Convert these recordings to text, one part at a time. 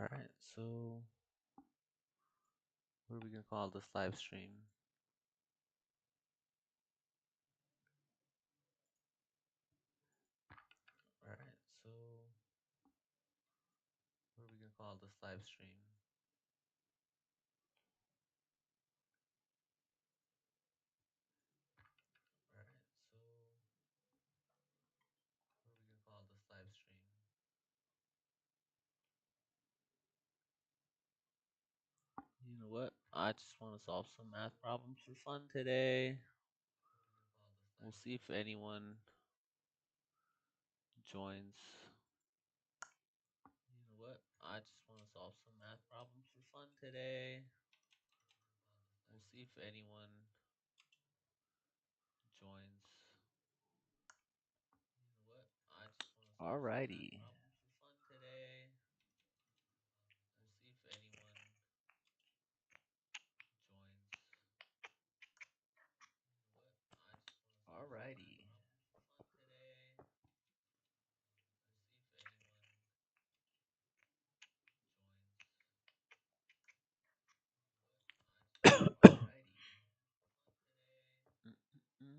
Alright, so what are we gonna call this live stream? Alright, so what are we gonna call this live stream? Alright, so what are we gonna call this live stream? You know what? I just want to solve some math problems for fun today. We'll see if anyone joins. You know what? I just want to solve some math problems for fun today. We'll see if anyone joins. You know what? I just want to solve some math Alrighty. problems for fun today. We'll see if anyone joins. You know what? I just want to solve some math Alrighty. problems for fun today. We'll see if anyone joins. Alrighty. Mm-mm-mm.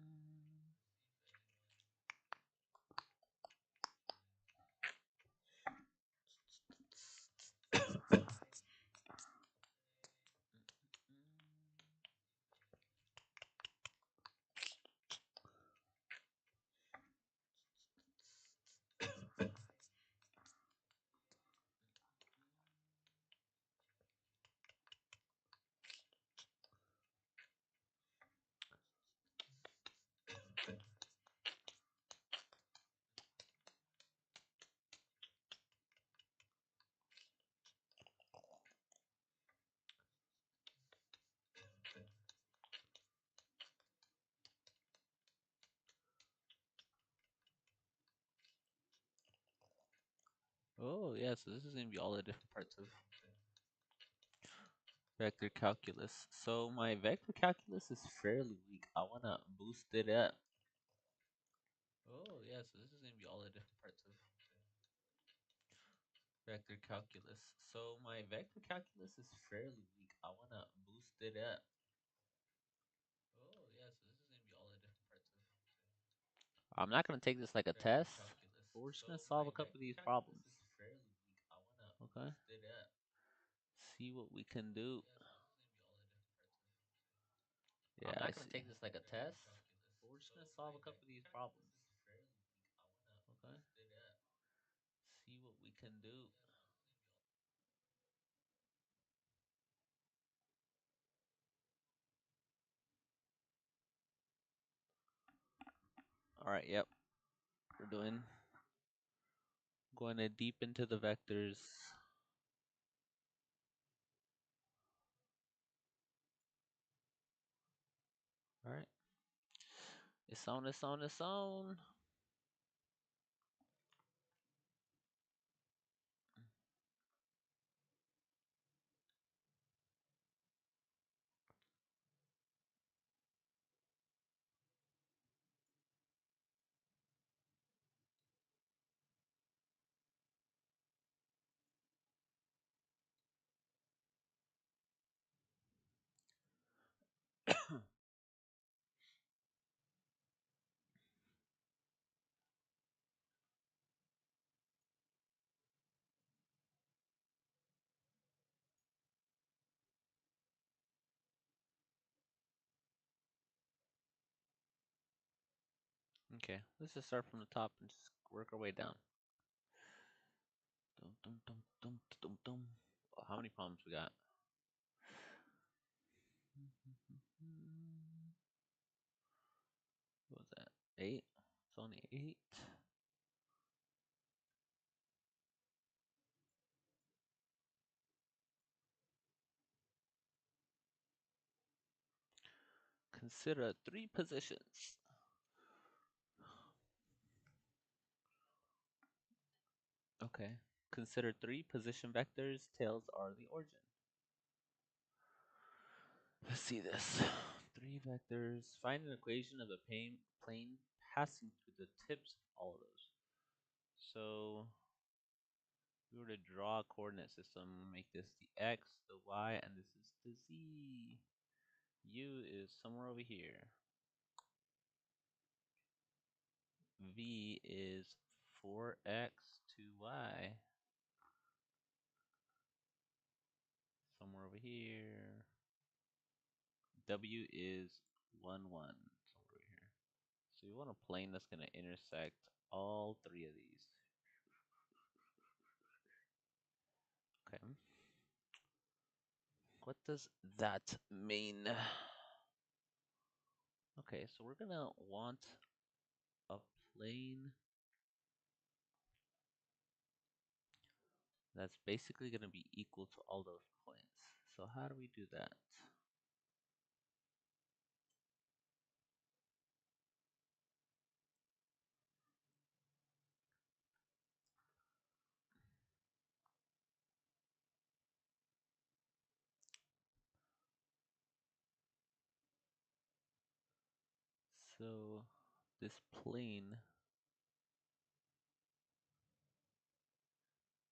Oh, yeah, so this is going to be all the different parts of vector calculus. So my vector calculus is fairly weak. I want to boost it up. Oh, yeah, so this is going to be all the different parts of vector calculus. So my vector calculus is fairly weak. I want to boost it up. Oh, yeah, so this is going to be all the different parts of I'm not going to take this like a vector test, calculus. but we're just going So to solve my a couple of vector these calculus problems. is fairly weak. I want to Okay? boost it up. See what we can do. I'm Yeah, I not going to see. take this like a test, But we're just so going to my solve a couple of vector these calculus problems. is fairly weak. I want to Okay? boost it up. See what we can do. Alright, yep. We're going to deep into the vectors. Alright. It's on, it's on, it's on. Okay, let's just start from the top and just work our way down. Dum, dum, dum, dum, dum, dum. Oh, how many problems we got? What was that? 8? It's only 8. Consider 3 positions. Okay. Consider 3 position vectors. Tails are the origin. Let's see this. 3 vectors. Find an equation of a plane passing through the tips of all of those. So we were to draw a coordinate system, make this the x, the y, and this is the z. U is somewhere over here. V is 4x, 2y, somewhere over here. W is 1, 1, somewhere over here. So you want a plane that's going to intersect all three of these. Okay. What does that mean? Okay, so we're gonna want a plane that's basically gonna be equal to all those points. So how do we do that? So this plane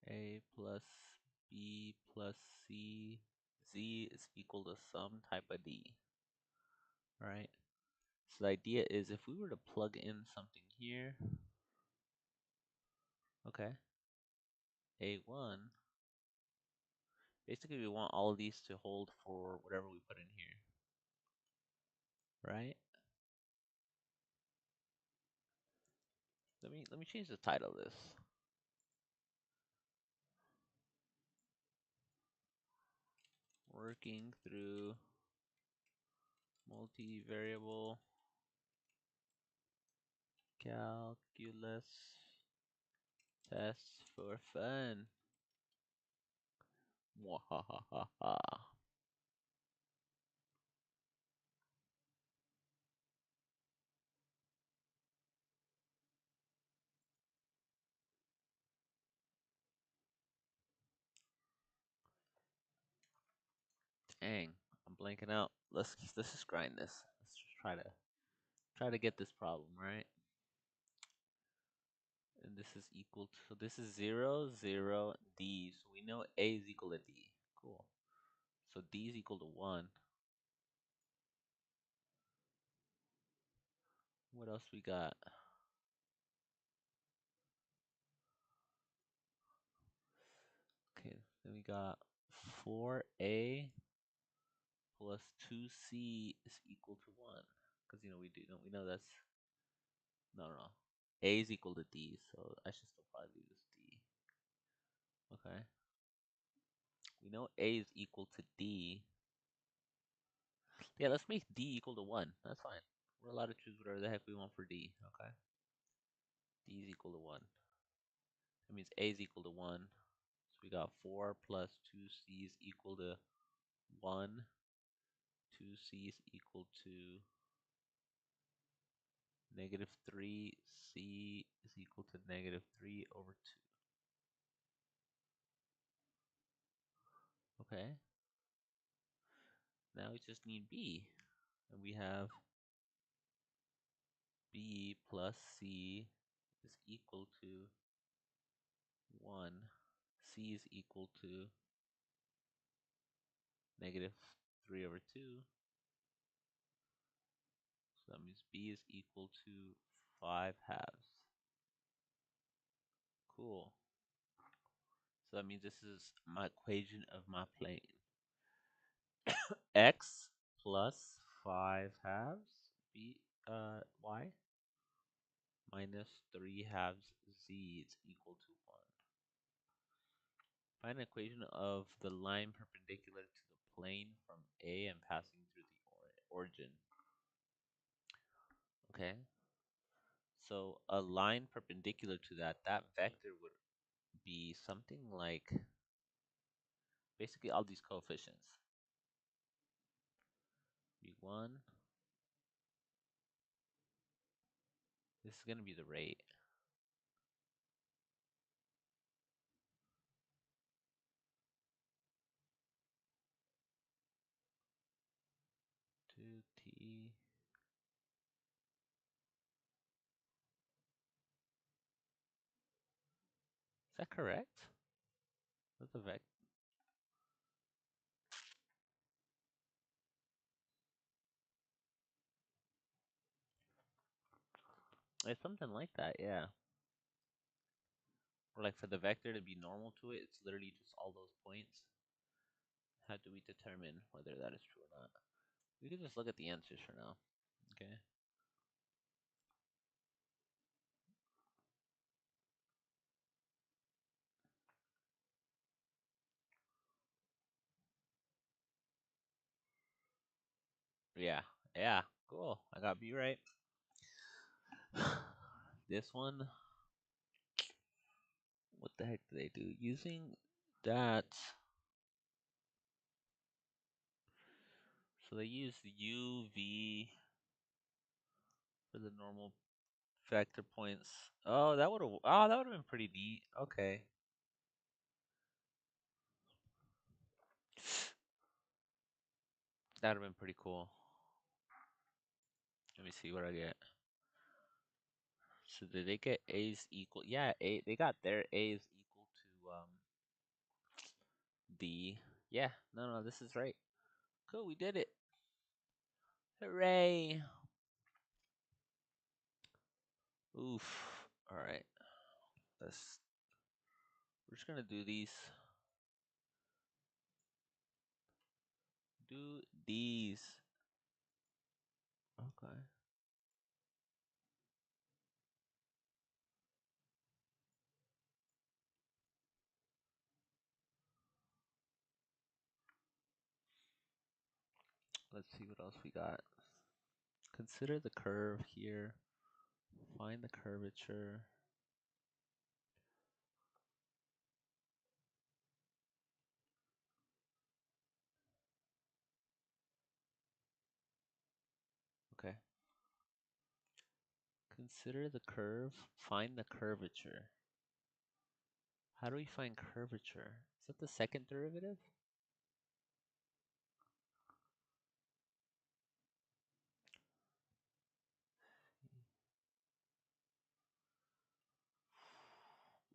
A plus B plus C, Z is equal to some type of D, right? So the idea is if we were to plug in something here, okay, A1, basically we want all of these to hold for whatever we put in here, right? Let me change the title of this. Working through multivariable calculus tests for fun. Mwahahaha. Dang, I'm blanking out. Let's just grind this. Let's just try to get this problem right. And this is equal to, so this is 0, 0, D. So we know A is equal to D. Cool. So D is equal to 1. What else we got? Okay, then we got 4A plus 2C is equal to 1. Because, we know that's, no. A is equal to D, so I should still probably do this D. Okay. We know A is equal to D. Yeah, let's make D equal to 1. That's fine. We're allowed to choose whatever the heck we want for D, okay? D is equal to 1. That means A is equal to 1. So we got 4 plus 2C is equal to 1. 2C is equal to negative 3. C is equal to negative 3 over 2. Okay. Now we just need B. And we have B plus C is equal to 1. C is equal to negative 3 over 2. So that means B is equal to 5 halves. Cool. So that means this is my equation of my plane. X plus 5 halves y minus 3 halves z is equal to 1. Find an equation of the line perpendicular to the plane from A and passing through the origin. Okay. So a line perpendicular to that vector would be something like basically all these coefficients. B1, this is going to be the rate. 2t. Is that correct? What's a vector? It's something like that, yeah. Or like for the vector to be normal to it, it's literally just all those points. How do we determine whether that is true or not? We can just look at the answers for now. Okay. Yeah. Yeah. Cool. I got B right. This one, what the heck do they do? Using that, so they use UV for the normal vector points. That would have been pretty neat. Okay. That would have been pretty cool. Let me see what I get. So did they get A's equal? Yeah, A. They got their A's equal to D. Yeah. No, this is right. Cool, we did it. Hooray! Oof. All right. Let's. We're just gonna do these. Do these. Okay. Let's see what else we got. Consider the curve here. Find the curvature. Okay. Consider the curve. Find the curvature. How do we find curvature? Is that the second derivative?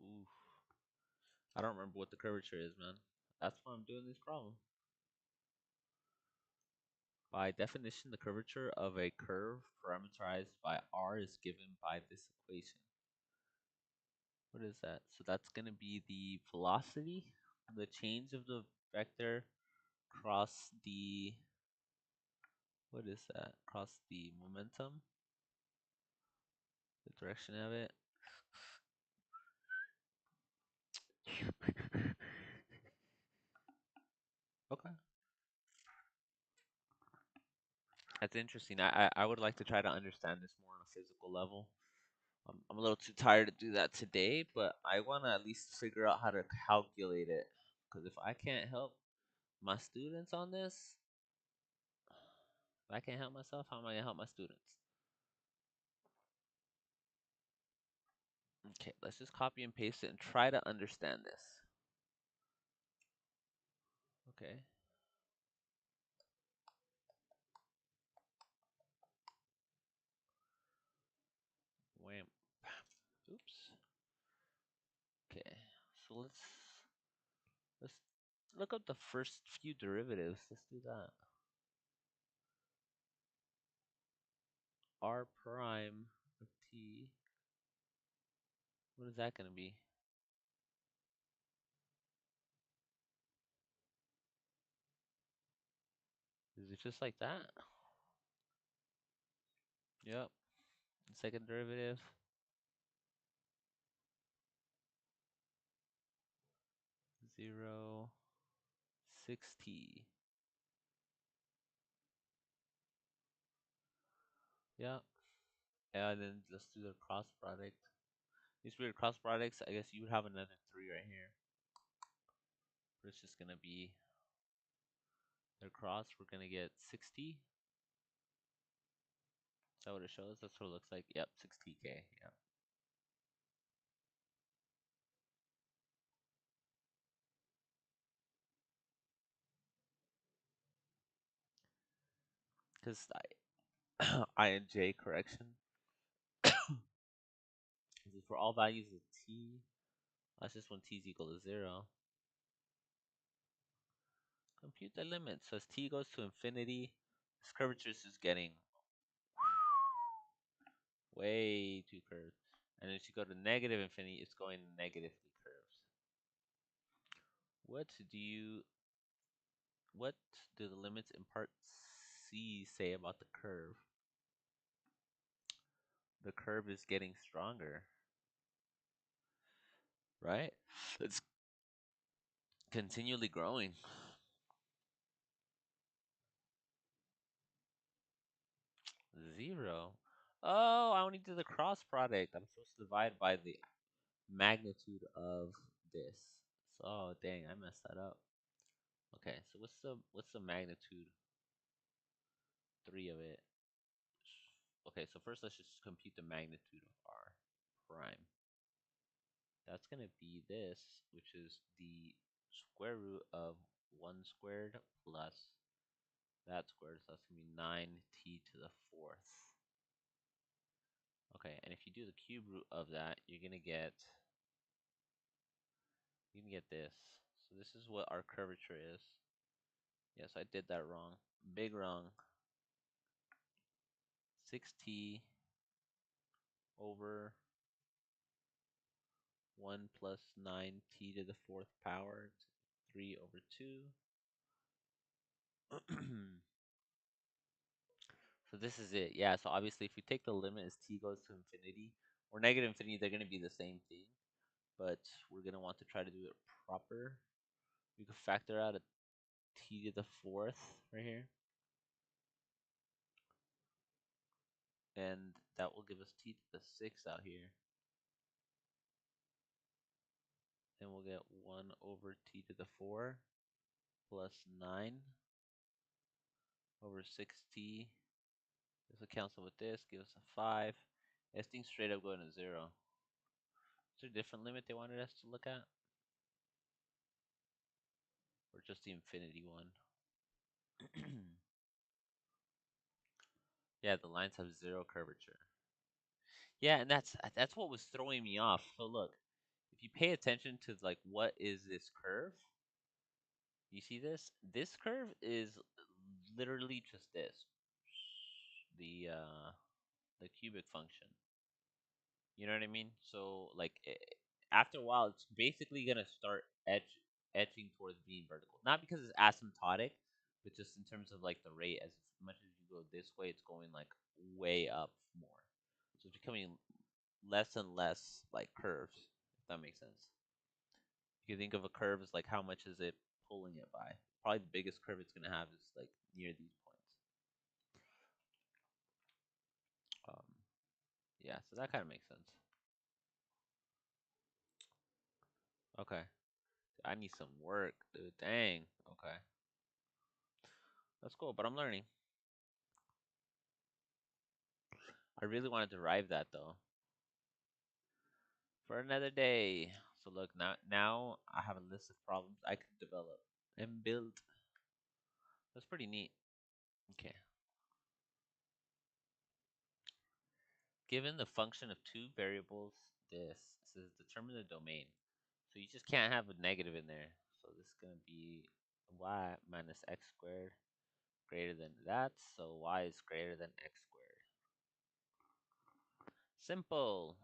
Oof. I don't remember what the curvature is, man. That's why I'm doing this problem. By definition, the curvature of a curve parameterized by r is given by this equation. What is that? So that's going to be the velocity, the change of the vector across the, what is that? Across the momentum, the direction of it. Okay. That's interesting. I would like to try to understand this more on a physical level. I'm a little too tired to do that today, but I want to at least figure out how to calculate it. Because if I can't help my students on this, if I can't help myself, how am I going to help my students? Okay, let's just copy and paste it and try to understand this. Okay. Wham. Oops. Okay. So let's look up the first few derivatives. Let's do that. R prime of t. What is that going to be? Is it just like that? Yep. Second derivative. 0, 6t. Yep. Yeah, and then let's do the cross product. These weird cross products, I guess you would have another 3 right here. But it's just going to be their cross. We're going to get 6t. Is that what it shows? That's what it looks like. Yep, 6tk. Yeah. Because I and j correction. This is for all values of t. That's just when t is equal to 0. Compute the limit. So as t goes to infinity, this curvature is just getting way too curved. And as you go to negative infinity, it's going negatively curved. What do you what do the limits in part C say about the curve? The curve is getting stronger, right? It's continually growing. 0. Oh, I only did the cross product. I'm supposed to divide by the magnitude of this. So, oh, dang, I messed that up. Okay, so what's the magnitude 3 of it? Okay, so first let's just compute the magnitude of r prime. That's gonna be this, which is the square root of 1 squared plus that squared, so that's gonna be 9t to the fourth. Okay, and if you do the cube root of that, you can get this. So this is what our curvature is. Yes, I did that wrong. Big wrong. 6t over 1 plus 9t to the fourth power, 3 over 2. So this is it. Yeah, so obviously if we take the limit as t goes to infinity or negative infinity, they're going to be the same thing. But we're going to want to try to do it proper. We could factor out a t to the fourth right here. And that will give us t to the sixth out here. And we'll get 1 over t to the 4 plus 9 over 6t. This will cancel with this, give us a 5. This thing's straight up going to 0. Is there a different limit they wanted us to look at? Or just the infinity one? Yeah, the lines have 0 curvature. Yeah, and that's what was throwing me off. So look, if you pay attention to like what is this curve? You see this? This curve is literally just this. The cubic function. You know what I mean? So like after a while, it's basically gonna start edging towards being vertical. Not because it's asymptotic, but just in terms of like the rate. As much as you go this way, it's going like way up more. So it's becoming less and less like curves. If that makes sense. You can think of a curve as like how much is it pulling it by. Probably the biggest curve it's gonna have is like near these points. Um, yeah, so that kind of makes sense. Okay, I need some work, dude. Dang. Okay. That's cool, but I'm learning. I really want to derive that though for another day. So look, now I have a list of problems I could develop and build. That's pretty neat. Okay. Given the function of two variables, this says determine the domain. So you just can't have a negative in there. So this is gonna be y minus x squared greater than that. So y is greater than x squared. Simple.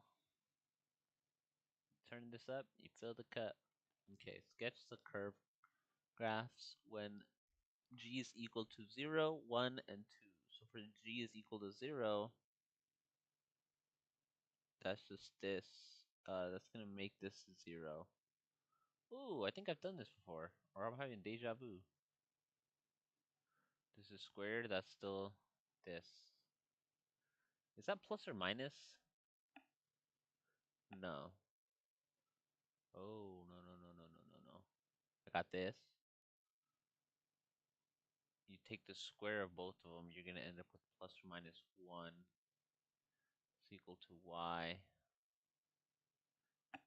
Turn this up, you fill the cup. Okay, sketch the curve graphs when g is equal to 0, 1, and 2. So for g is equal to 0, that's just this. That's going to make this 0. Ooh, I think I've done this before. Or I'm having deja vu. This is squared, that's still this. Is that plus or minus? No. Oh, no, no, no, no, no, no, no. I got this. You take the square of both of them, you're going to end up with plus or minus 1 is equal to y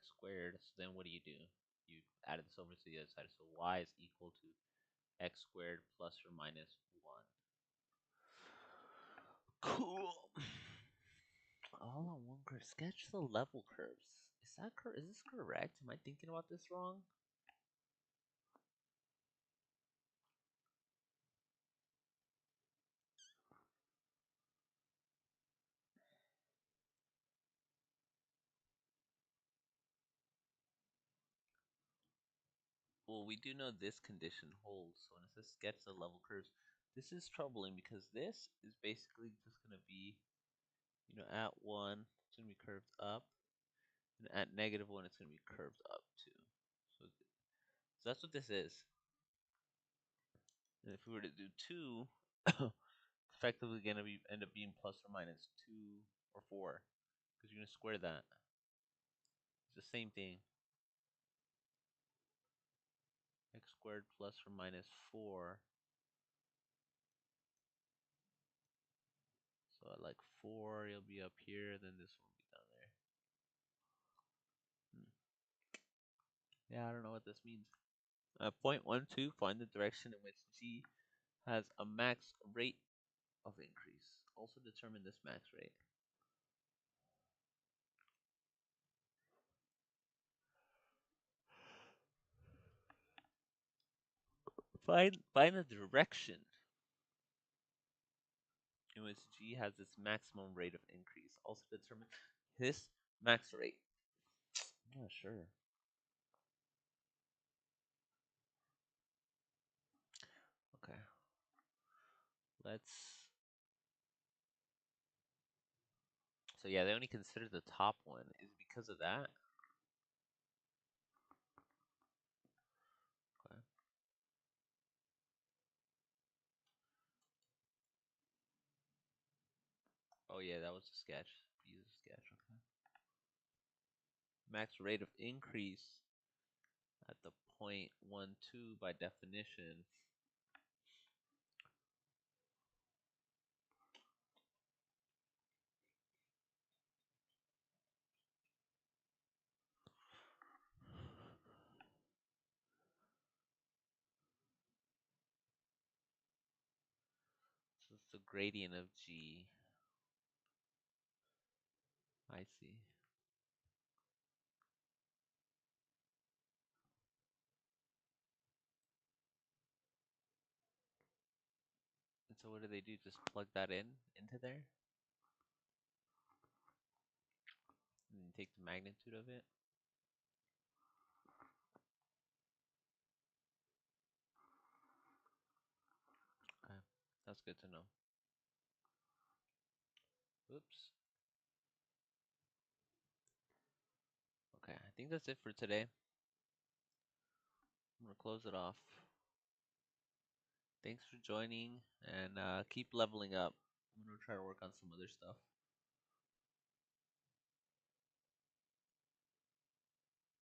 squared. So then what do? You added this over to the other side. So y is equal to x squared plus or minus 1. Cool. All on one curve. Sketch the level curves. Is this correct? Am I thinking about this wrong? well, we do know this condition holds. So when it says sketch the level curves, this is troubling because this is basically just going to be, at 1, it's going to be curved up. And at -1, it's going to be curved up too. So that's what this is. And if we were to do 2, it's effectively going to be end up being plus or minus 2 or 4 because you're going to square that. It's the same thing. X squared plus or minus 4. So at like 4, you'll be up here, then this one will be down there. Hmm. Yeah, I don't know what this means. Point 1, 2, find the direction in which G has a max rate of increase. Also determine this max rate. Find the direction in which G has its maximum rate of increase. Also determine this max rate. I'm not sure. Okay. Let's. So yeah, they only consider the top one. Is it because of that? Okay. Oh yeah, that was a sketch. Use a sketch. Okay. Max rate of increase at the point 1, 2 by definition. So it's the gradient of G. I see. And so what do they do? Just plug that into there, and then take the magnitude of it. Okay, that's good to know. Oops. Okay, I think that's it for today. I'm gonna close it off. Thanks for joining, and keep leveling up. I'm gonna try to work on some other stuff.